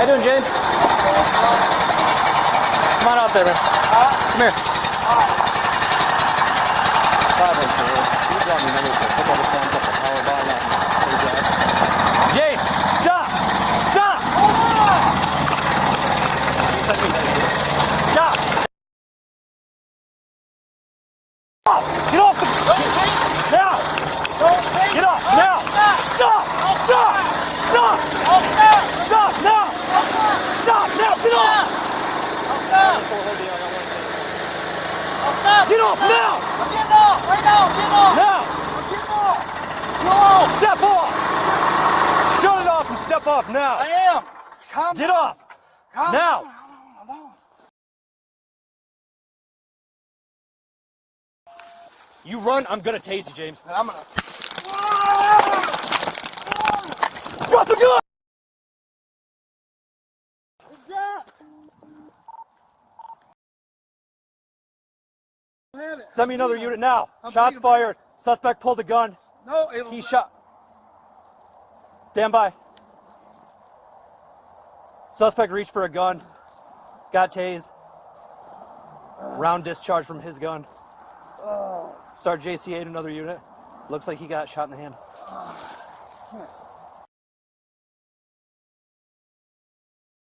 you doing, James? Come on out there, man. Come here. James, stop! Stop! Stop! Get off the... Now! Get off! Now! Stop! Stop! Stop! Stop! Stop! Now! Stop! Now! Get off! Get off now! I'm getting off! Right now! I'm getting off! Now! I'm getting off! No! Step off! Shut it off and step off now! I am! Calm Get down. off! Calm Now! down. You run, I'm gonna tase you, James. And I'm gonna... Drop the gun! Send me another unit now. Shots fired. Suspect pulled the gun. No, He shot. Stand by. Suspect reached for a gun. Got tased. Round discharged from his gun. Start JCA to another unit. Looks like he got shot in the hand.